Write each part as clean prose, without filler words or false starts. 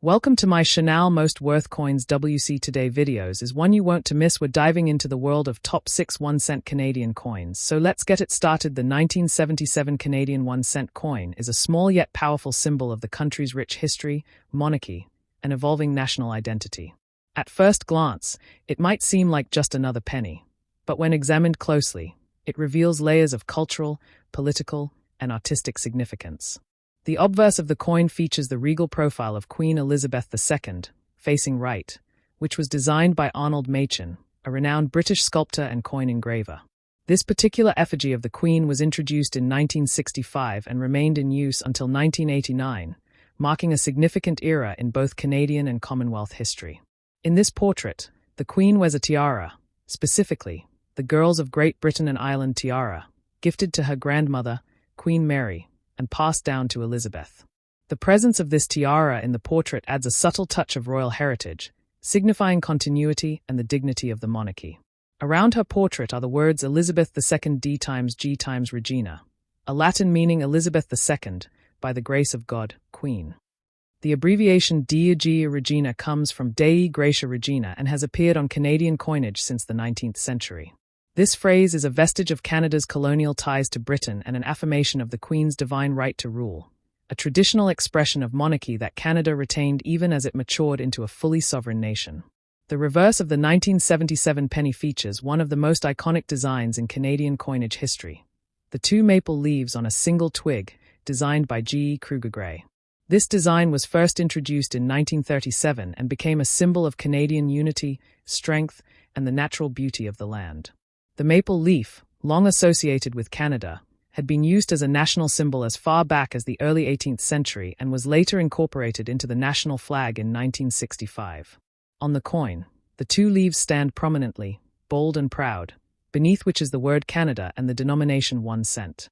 Welcome to my Chanel Most Worth Coins WC Today videos. Is one you won't to miss. We're diving into the world of top 6 1-cent Canadian coins. So let's get it started. The 1977 Canadian 1-cent coin is a small yet powerful symbol of the country's rich history, monarchy, and evolving national identity. At first glance, it might seem like just another penny, but when examined closely, it reveals layers of cultural, political, and artistic significance. The obverse of the coin features the regal profile of Queen Elizabeth II, facing right, which was designed by Arnold Machin, a renowned British sculptor and coin engraver. This particular effigy of the Queen was introduced in 1965 and remained in use until 1989, marking a significant era in both Canadian and Commonwealth history. In this portrait, the Queen wears a tiara, specifically, the Girls of Great Britain and Ireland tiara, gifted to her grandmother, Queen Mary, and passed down to Elizabeth. The presence of this tiara in the portrait adds a subtle touch of royal heritage, signifying continuity and the dignity of the monarchy. Around her portrait are the words Elizabeth II D times G times Regina, a Latin meaning Elizabeth II, by the grace of God, Queen. The abbreviation Dea G Regina comes from Dei Gratia Regina and has appeared on Canadian coinage since the 19th century. This phrase is a vestige of Canada's colonial ties to Britain and an affirmation of the Queen's divine right to rule, a traditional expression of monarchy that Canada retained even as it matured into a fully sovereign nation. The reverse of the 1977 penny features one of the most iconic designs in Canadian coinage history: the two maple leaves on a single twig, designed by G. Kruger Gray. This design was first introduced in 1937 and became a symbol of Canadian unity, strength, and the natural beauty of the land. The maple leaf, long associated with Canada, had been used as a national symbol as far back as the early 18th century and was later incorporated into the national flag in 1965. On the coin, the two leaves stand prominently, bold and proud, beneath which is the word Canada and the denomination 1 cent.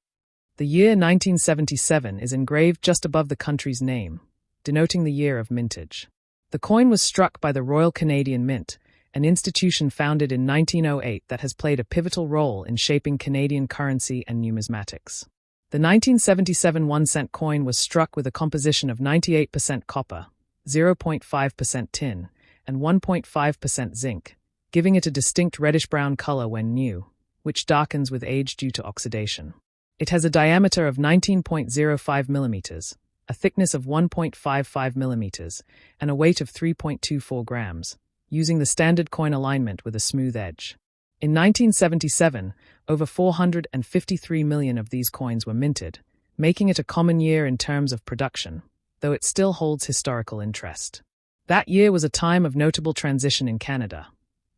The year 1977 is engraved just above the country's name, denoting the year of mintage. The coin was struck by the Royal Canadian Mint, an institution founded in 1908 that has played a pivotal role in shaping Canadian currency and numismatics. The 1977 1-cent coin was struck with a composition of 98% copper, 0.5% tin, and 1.5% zinc, giving it a distinct reddish-brown color when new, which darkens with age due to oxidation. It has a diameter of 19.05 millimeters, a thickness of 1.55 millimeters, and a weight of 3.24 grams. Using the standard coin alignment with a smooth edge. In 1977, over 453 million of these coins were minted, making it a common year in terms of production, though it still holds historical interest. That year was a time of notable transition in Canada.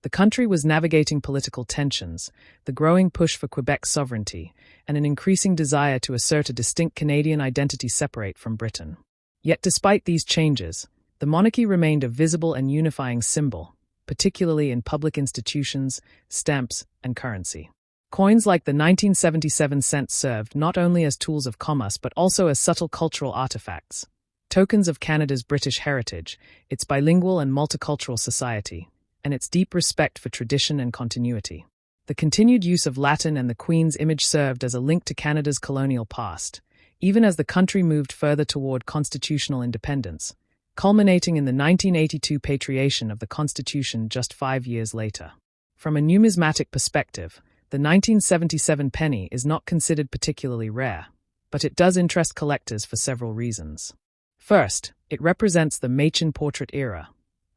The country was navigating political tensions, the growing push for Quebec sovereignty, and an increasing desire to assert a distinct Canadian identity separate from Britain. Yet despite these changes, the monarchy remained a visible and unifying symbol, particularly in public institutions, stamps, and currency. Coins like the 1977 cent served not only as tools of commerce but also as subtle cultural artifacts, tokens of Canada's British heritage, its bilingual and multicultural society, and its deep respect for tradition and continuity. The continued use of Latin and the Queen's image served as a link to Canada's colonial past, even as the country moved further toward constitutional independence, culminating in the 1982 patriation of the Constitution just 5 years later. From a numismatic perspective, the 1977 penny is not considered particularly rare, but it does interest collectors for several reasons. First, it represents the Machin portrait era,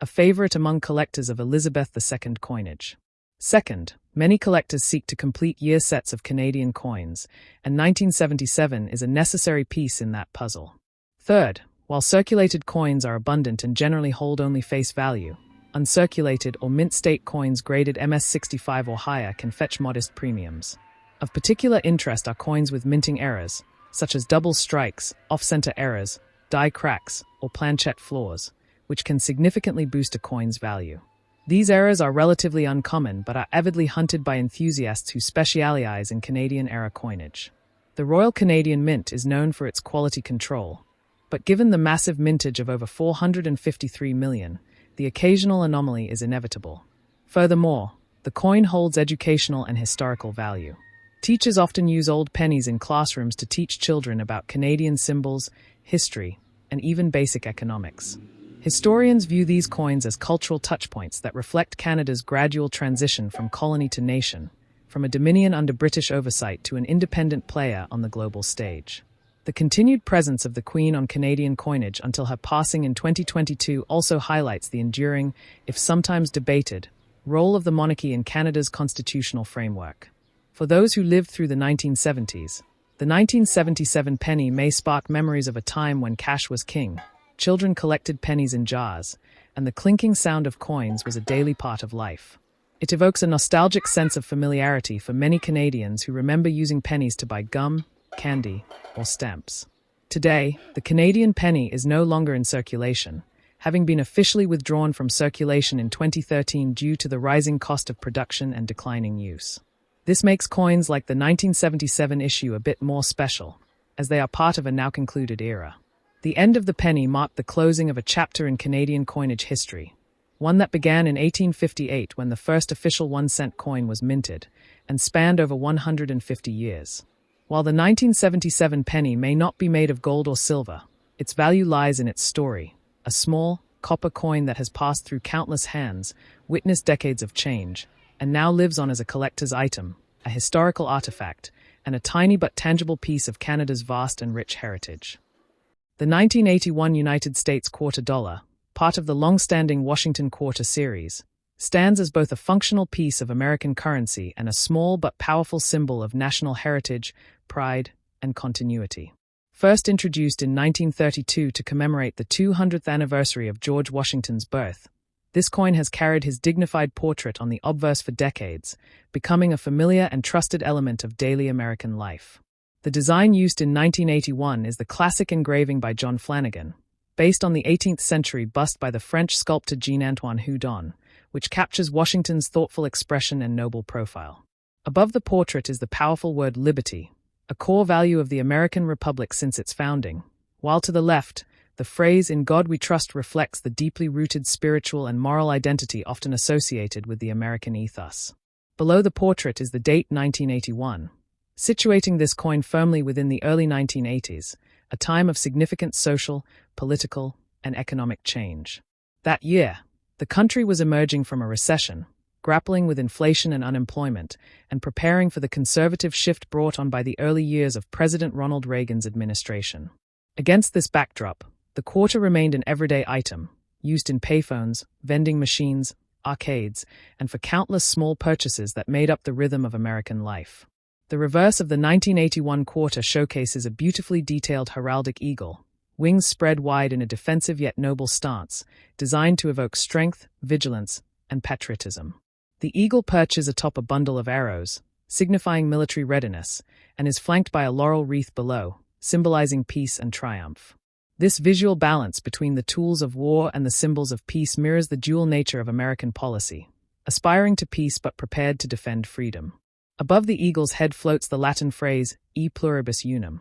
a favorite among collectors of Elizabeth II coinage. Second, many collectors seek to complete year sets of Canadian coins, and 1977 is a necessary piece in that puzzle. Third, while circulated coins are abundant and generally hold only face value, uncirculated or mint-state coins graded MS65 or higher can fetch modest premiums. Of particular interest are coins with minting errors, such as double strikes, off-center errors, die cracks, or planchette flaws, which can significantly boost a coin's value. These errors are relatively uncommon but are avidly hunted by enthusiasts who specialize in Canadian-era coinage. The Royal Canadian Mint is known for its quality control, but given the massive mintage of over 453 million, the occasional anomaly is inevitable. Furthermore, the coin holds educational and historical value. Teachers often use old pennies in classrooms to teach children about Canadian symbols, history, and even basic economics. Historians view these coins as cultural touchpoints that reflect Canada's gradual transition from colony to nation, from a dominion under British oversight to an independent player on the global stage. The continued presence of the Queen on Canadian coinage until her passing in 2022 also highlights the enduring, if sometimes debated, role of the monarchy in Canada's constitutional framework. For those who lived through the 1970s, the 1977 penny may spark memories of a time when cash was king, children collected pennies in jars, and the clinking sound of coins was a daily part of life. It evokes a nostalgic sense of familiarity for many Canadians who remember using pennies to buy gum, candy, or stamps. Today, the Canadian penny is no longer in circulation, having been officially withdrawn from circulation in 2013 due to the rising cost of production and declining use. This makes coins like the 1977 issue a bit more special, as they are part of a now concluded era. The end of the penny marked the closing of a chapter in Canadian coinage history, one that began in 1858 when the first official 1-cent coin was minted, and spanned over 150 years. While the 1977 penny may not be made of gold or silver, its value lies in its story, a small, copper coin that has passed through countless hands, witnessed decades of change, and now lives on as a collector's item, a historical artifact, and a tiny but tangible piece of Canada's vast and rich heritage. The 1981 United States quarter dollar, part of the long-standing Washington quarter series, stands as both a functional piece of American currency and a small but powerful symbol of national heritage, pride, and continuity. First introduced in 1932 to commemorate the 200th anniversary of George Washington's birth, this coin has carried his dignified portrait on the obverse for decades, becoming a familiar and trusted element of daily American life. The design used in 1981 is the classic engraving by John Flanagan, based on the 18th century bust by the French sculptor Jean-Antoine Houdon, which captures Washington's thoughtful expression and noble profile. Above the portrait is the powerful word liberty, a core value of the American Republic since its founding, while to the left, the phrase "In God We Trust" reflects the deeply rooted spiritual and moral identity often associated with the American ethos. Below the portrait is the date 1981, situating this coin firmly within the early 1980s, a time of significant social, political, and economic change. That year, the country was emerging from a recession, grappling with inflation and unemployment, and preparing for the conservative shift brought on by the early years of President Ronald Reagan's administration. Against this backdrop, the quarter remained an everyday item, used in payphones, vending machines, arcades, and for countless small purchases that made up the rhythm of American life. The reverse of the 1981 quarter showcases a beautifully detailed heraldic eagle, wings spread wide in a defensive yet noble stance, designed to evoke strength, vigilance, and patriotism. The eagle perches atop a bundle of arrows, signifying military readiness, and is flanked by a laurel wreath below, symbolizing peace and triumph. This visual balance between the tools of war and the symbols of peace mirrors the dual nature of American policy, aspiring to peace but prepared to defend freedom. Above the eagle's head floats the Latin phrase, e pluribus unum,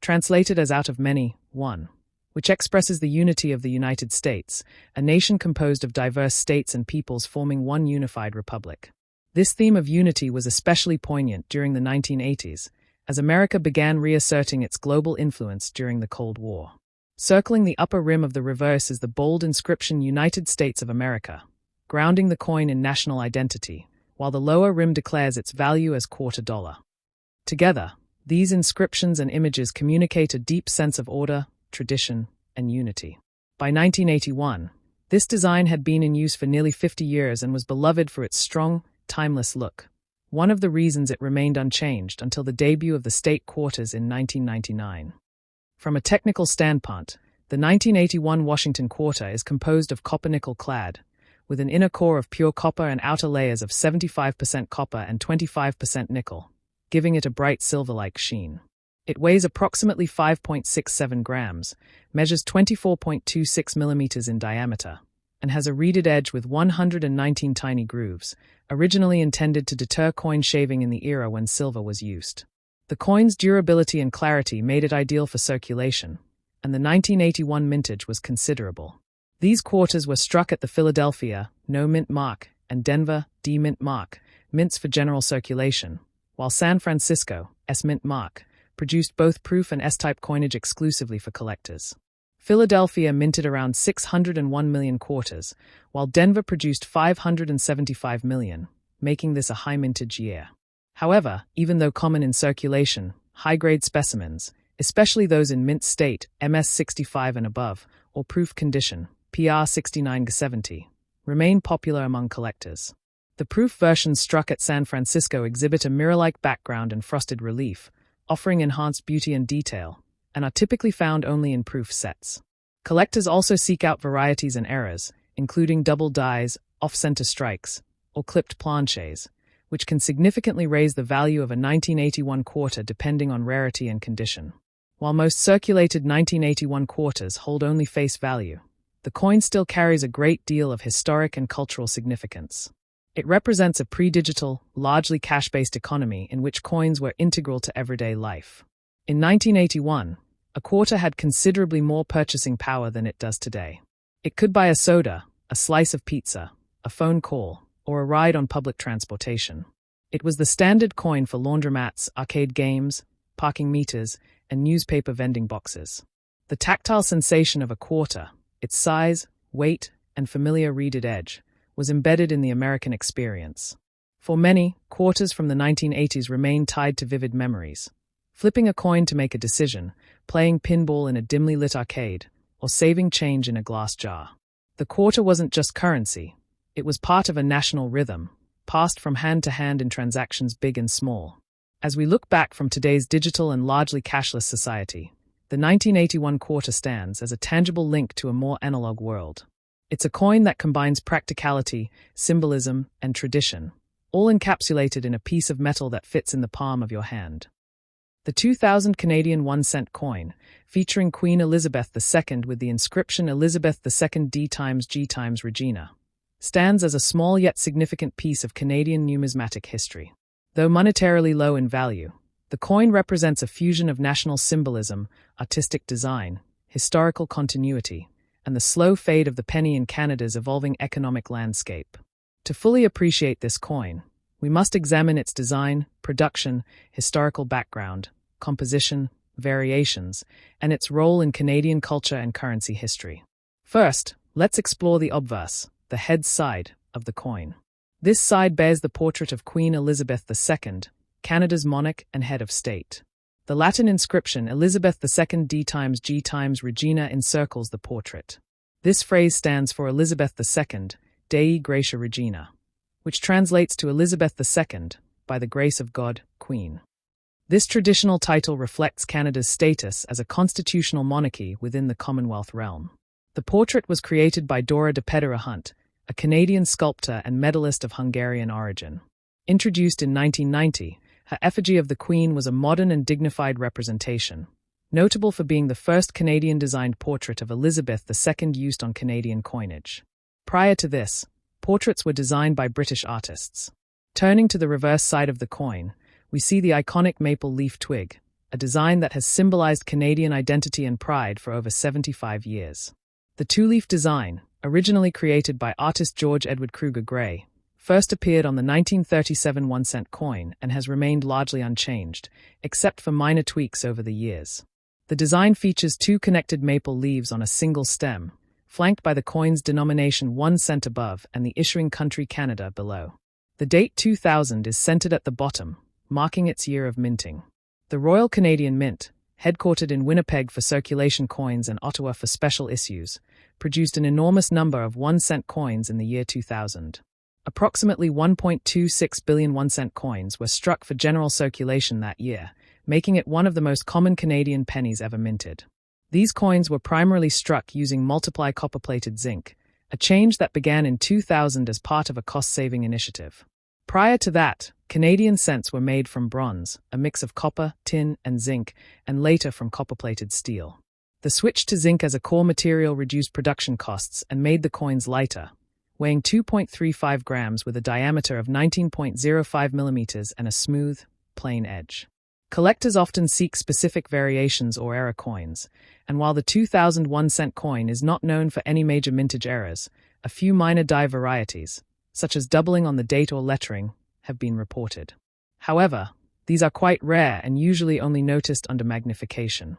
translated as out of many, one, which expresses the unity of the United States, a nation composed of diverse states and peoples forming one unified republic. This theme of unity was especially poignant during the 1980s, as America began reasserting its global influence during the Cold War. Circling the upper rim of the reverse is the bold inscription United States of America, grounding the coin in national identity, while the lower rim declares its value as quarter dollar. Together, these inscriptions and images communicate a deep sense of order, tradition, and unity. By 1981, this design had been in use for nearly 50 years and was beloved for its strong, timeless look, one of the reasons it remained unchanged until the debut of the state quarters in 1999. From a technical standpoint, the 1981 Washington quarter is composed of copper-nickel clad, with an inner core of pure copper and outer layers of 75% copper and 25% nickel, giving it a bright silver-like sheen. It weighs approximately 5.67 grams, measures 24.26 millimeters in diameter, and has a reeded edge with 119 tiny grooves, originally intended to deter coin shaving in the era when silver was used. The coin's durability and clarity made it ideal for circulation, and the 1981 mintage was considerable. These quarters were struck at the Philadelphia No Mint Mark and Denver D Mint Mark mints for general circulation, while San Francisco S Mint Mark produced both proof and S-type coinage exclusively for collectors. Philadelphia minted around 601 million quarters, while Denver produced 575 million, making this a high mintage year. However, even though common in circulation, high-grade specimens, especially those in mint state, MS-65 and above, or proof condition, PR 69-70, remain popular among collectors. The proof versions struck at San Francisco exhibit a mirror-like background and frosted relief, offering enhanced beauty and detail, and are typically found only in proof sets. Collectors also seek out varieties and errors, including double dies, off-center strikes, or clipped planches, which can significantly raise the value of a 1981 quarter depending on rarity and condition. While most circulated 1981 quarters hold only face value, the coin still carries a great deal of historic and cultural significance. It represents a pre-digital, largely cash-based economy in which coins were integral to everyday life. In 1981, a quarter had considerably more purchasing power than it does today. It could buy a soda, a slice of pizza, a phone call, or a ride on public transportation. It was the standard coin for laundromats, arcade games, parking meters, and newspaper vending boxes. The tactile sensation of a quarter, its size, weight, and familiar reeded edge, was embedded in the American experience. For many, quarters from the 1980s remain tied to vivid memories. Flipping a coin to make a decision, playing pinball in a dimly lit arcade, or saving change in a glass jar. The quarter wasn't just currency. It was part of a national rhythm, passed from hand to hand in transactions big and small. As we look back from today's digital and largely cashless society, the 1981 quarter stands as a tangible link to a more analog world. It's a coin that combines practicality, symbolism, and tradition, all encapsulated in a piece of metal that fits in the palm of your hand. The 2000 Canadian 1-cent coin, featuring Queen Elizabeth II with the inscription Elizabeth II D times G times Regina, stands as a small yet significant piece of Canadian numismatic history. Though monetarily low in value, the coin represents a fusion of national symbolism, artistic design, historical continuity, and the slow fade of the penny in Canada's evolving economic landscape. To fully appreciate this coin, we must examine its design, production, historical background, composition, variations, and its role in Canadian culture and currency history. First, let's explore the obverse, the head side, of the coin. This side bears the portrait of Queen Elizabeth II, Canada's monarch and head of state. The Latin inscription Elizabeth II D times G times Regina encircles the portrait. This phrase stands for Elizabeth II, Dei Gratia Regina, which translates to Elizabeth II, by the grace of God, Queen. This traditional title reflects Canada's status as a constitutional monarchy within the Commonwealth realm. The portrait was created by Dora de Pedera Hunt, a Canadian sculptor and medalist of Hungarian origin. Introduced in 1990, her effigy of the Queen was a modern and dignified representation, notable for being the first Canadian-designed portrait of Elizabeth II used on Canadian coinage. Prior to this, portraits were designed by British artists. Turning to the reverse side of the coin, we see the iconic maple leaf twig, a design that has symbolized Canadian identity and pride for over 75 years. The two-leaf design, originally created by artist George Edward Kruger Gray, first appeared on the 1937 1-cent coin and has remained largely unchanged, except for minor tweaks over the years. The design features two connected maple leaves on a single stem, flanked by the coin's denomination 1 cent above and the issuing country Canada below. The date 2000 is centered at the bottom, marking its year of minting. The Royal Canadian Mint, headquartered in Winnipeg for circulation coins and Ottawa for special issues, produced an enormous number of 1-cent coins in the year 2000. Approximately 1.26 billion 1-cent coins were struck for general circulation that year, making it one of the most common Canadian pennies ever minted. These coins were primarily struck using multiply copper-plated zinc, a change that began in 2000 as part of a cost-saving initiative. Prior to that, Canadian cents were made from bronze, a mix of copper, tin, and zinc, and later from copper-plated steel. The switch to zinc as a core material reduced production costs and made the coins lighter, weighing 2.35 grams with a diameter of 19.05 millimeters and a smooth, plain edge. Collectors often seek specific variations or error coins, and while the 2001 cent coin is not known for any major mintage errors, a few minor die varieties, such as doubling on the date or lettering, have been reported. However, these are quite rare and usually only noticed under magnification.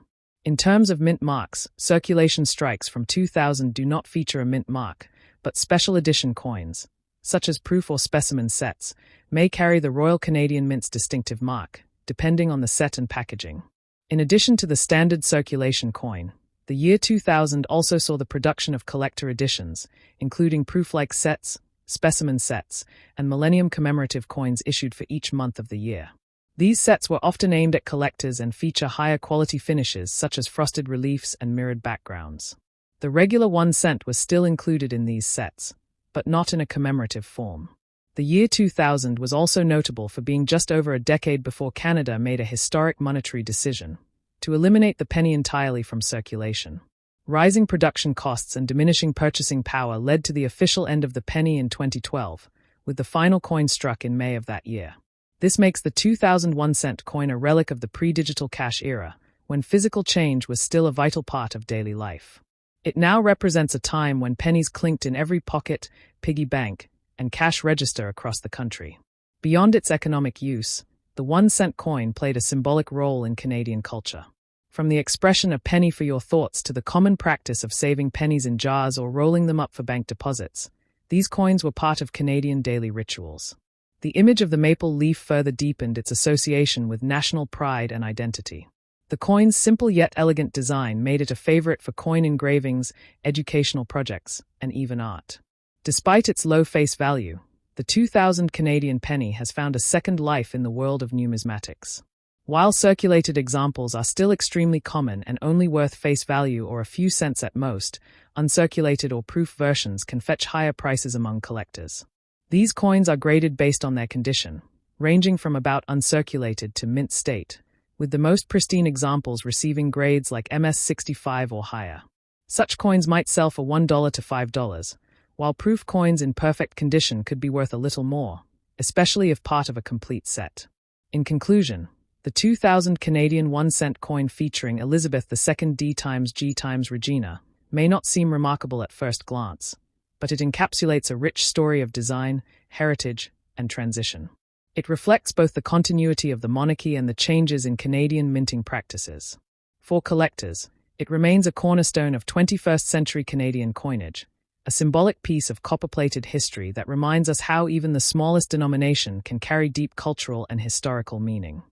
In terms of mint marks, circulation strikes from 2000 do not feature a mint mark, but special edition coins, such as proof or specimen sets, may carry the Royal Canadian Mint's distinctive mark, depending on the set and packaging. In addition to the standard circulation coin, the year 2000 also saw the production of collector editions, including proof-like sets, specimen sets, and millennium commemorative coins issued for each month of the year. These sets were often aimed at collectors and feature higher quality finishes such as frosted reliefs and mirrored backgrounds. The regular 1 cent was still included in these sets, but not in a commemorative form. The year 2000 was also notable for being just over a decade before Canada made a historic monetary decision to eliminate the penny entirely from circulation. Rising production costs and diminishing purchasing power led to the official end of the penny in 2012, with the final coin struck in May of that year. This makes the 2001 cent coin a relic of the pre-digital cash era, when physical change was still a vital part of daily life. It now represents a time when pennies clinked in every pocket, piggy bank, and cash register across the country. Beyond its economic use, the 1 cent coin played a symbolic role in Canadian culture. From the expression "a penny for your thoughts" to the common practice of saving pennies in jars or rolling them up for bank deposits, these coins were part of Canadian daily rituals. The image of the maple leaf further deepened its association with national pride and identity. The coin's simple yet elegant design made it a favorite for coin engravings, educational projects, and even art. Despite its low face value, the 2000 Canadian penny has found a second life in the world of numismatics. While circulated examples are still extremely common and only worth face value or a few cents at most, uncirculated or proof versions can fetch higher prices among collectors. These coins are graded based on their condition, ranging from about uncirculated to mint state, with the most pristine examples receiving grades like MS65 or higher. Such coins might sell for $1 to $5, while proof coins in perfect condition could be worth a little more, especially if part of a complete set. In conclusion, the 2000 Canadian 1 cent coin featuring Elizabeth II d.G. Regina may not seem remarkable at first glance, but it encapsulates a rich story of design, heritage, and transition. It reflects both the continuity of the monarchy and the changes in Canadian minting practices. For collectors, it remains a cornerstone of 21st century Canadian coinage, a symbolic piece of copper-plated history that reminds us how even the smallest denomination can carry deep cultural and historical meaning.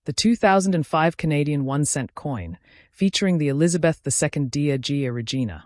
The 2005 Canadian 1 cent coin, featuring the Elizabeth II d.G. Regina,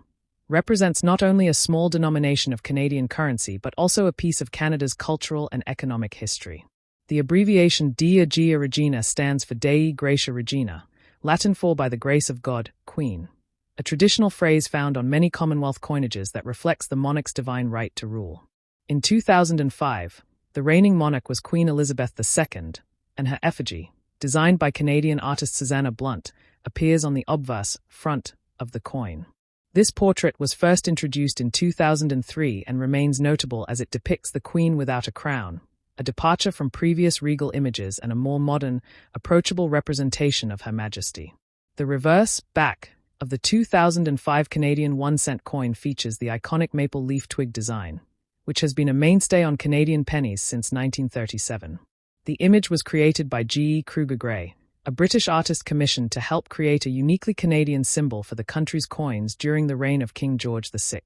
represents not only a small denomination of Canadian currency but also a piece of Canada's cultural and economic history. The abbreviation d.G. Regina stands for Dei Gratia Regina, Latin for by the grace of God, Queen, a traditional phrase found on many Commonwealth coinages that reflects the monarch's divine right to rule. In 2005, the reigning monarch was Queen Elizabeth II, and her effigy, designed by Canadian artist Susanna Blunt, appears on the obverse front of the coin. This portrait was first introduced in 2003 and remains notable as it depicts the Queen without a crown, a departure from previous regal images and a more modern, approachable representation of Her Majesty. The reverse, back, of the 2005 Canadian 1 cent coin features the iconic maple leaf twig design, which has been a mainstay on Canadian pennies since 1937. The image was created by G. E. Kruger Gray, a British artist commissioned to help create a uniquely Canadian symbol for the country's coins during the reign of King George VI.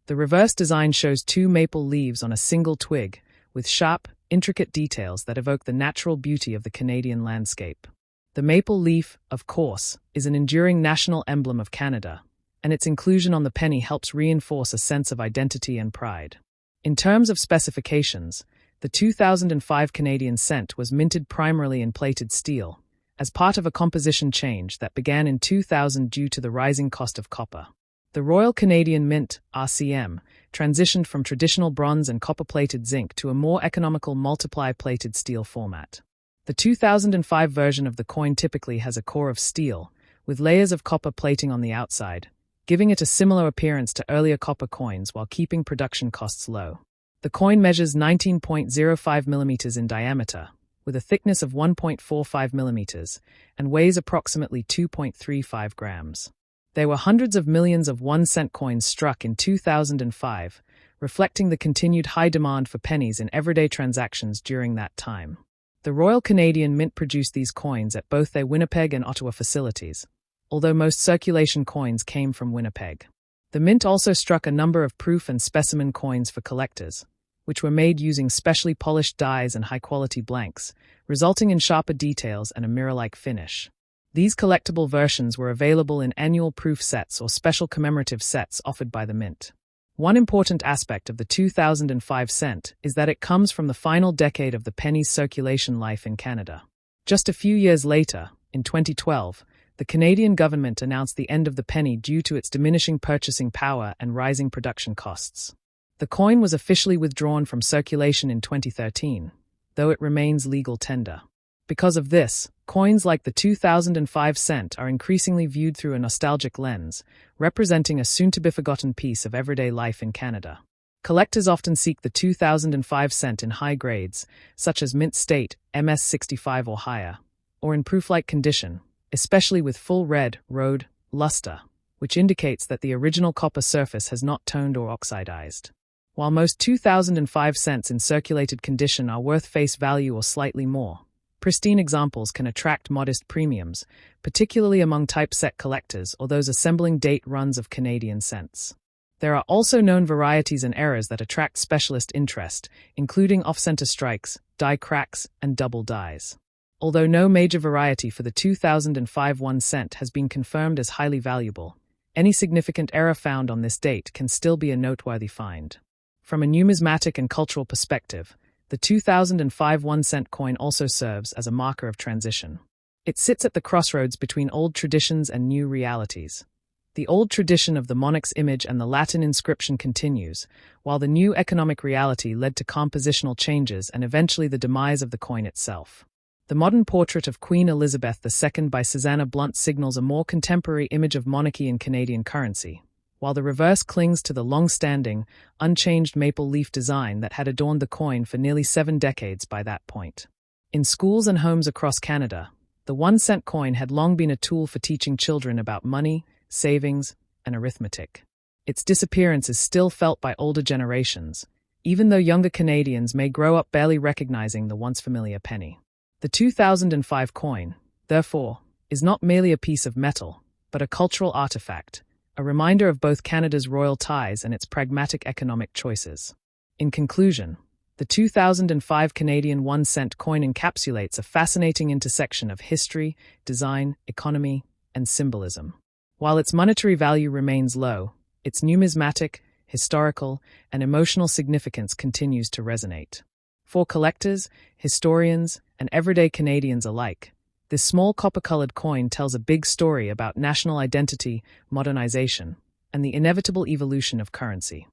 The reverse design shows 2 maple leaves on a single twig, with sharp, intricate details that evoke the natural beauty of the Canadian landscape. The maple leaf, of course, is an enduring national emblem of Canada, and its inclusion on the penny helps reinforce a sense of identity and pride. In terms of specifications, the 2005 Canadian cent was minted primarily in plated steel, as part of a composition change that began in 2000 due to the rising cost of copper. The Royal Canadian Mint, RCM, transitioned from traditional bronze and copper-plated zinc to a more economical multiply-plated steel format. The 2005 version of the coin typically has a core of steel, with layers of copper plating on the outside, giving it a similar appearance to earlier copper coins while keeping production costs low. The coin measures 19.05 millimeters in diameter, with a thickness of 1.45 millimeters, and weighs approximately 2.35 grams. There were hundreds of millions of 1 cent coins struck in 2005, reflecting the continued high demand for pennies in everyday transactions during that time. The Royal Canadian Mint produced these coins at both their Winnipeg and Ottawa facilities, although most circulation coins came from Winnipeg. The mint also struck a number of proof and specimen coins for collectors, which were made using specially polished dies and high-quality blanks, resulting in sharper details and a mirror-like finish. These collectible versions were available in annual proof sets or special commemorative sets offered by the mint. One important aspect of the 2005 cent is that it comes from the final decade of the penny's circulation life in Canada. Just a few years later, in 2012, the Canadian government announced the end of the penny due to its diminishing purchasing power and rising production costs. The coin was officially withdrawn from circulation in 2013, though it remains legal tender. Because of this, coins like the 2005 cent are increasingly viewed through a nostalgic lens, representing a soon-to-be-forgotten piece of everyday life in Canada. Collectors often seek the 2005 cent in high grades, such as mint state, MS65 or higher, or in proof-like condition, especially with full red, road, luster, which indicates that the original copper surface has not toned or oxidized. While most 2005 cents in circulated condition are worth face value or slightly more, pristine examples can attract modest premiums, particularly among typeset collectors or those assembling date runs of Canadian cents. There are also known varieties and errors that attract specialist interest, including off-center strikes, die cracks, and double dies. Although no major variety for the 2005 1 cent has been confirmed as highly valuable, any significant error found on this date can still be a noteworthy find. From a numismatic and cultural perspective, the 2005 1 cent coin also serves as a marker of transition. It sits at the crossroads between old traditions and new realities. The old tradition of the monarch's image and the Latin inscription continues, while the new economic reality led to compositional changes and eventually the demise of the coin itself. The modern portrait of Queen Elizabeth II by Susanna Blunt signals a more contemporary image of monarchy in Canadian currency, while the reverse clings to the long-standing, unchanged maple leaf design that had adorned the coin for nearly 7 decades by that point. In schools and homes across Canada, the 1 cent coin had long been a tool for teaching children about money, savings, and arithmetic. Its disappearance is still felt by older generations, even though younger Canadians may grow up barely recognizing the once familiar penny. The 2005 coin, therefore, is not merely a piece of metal, but a cultural artifact, a reminder of both Canada's royal ties and its pragmatic economic choices. In conclusion, the 2005 Canadian 1 cent coin encapsulates a fascinating intersection of history, design, economy, and symbolism. While its monetary value remains low, its numismatic, historical, and emotional significance continues to resonate. For collectors, historians, and everyday Canadians alike, this small copper-colored coin tells a big story about national identity, modernization, and the inevitable evolution of currency.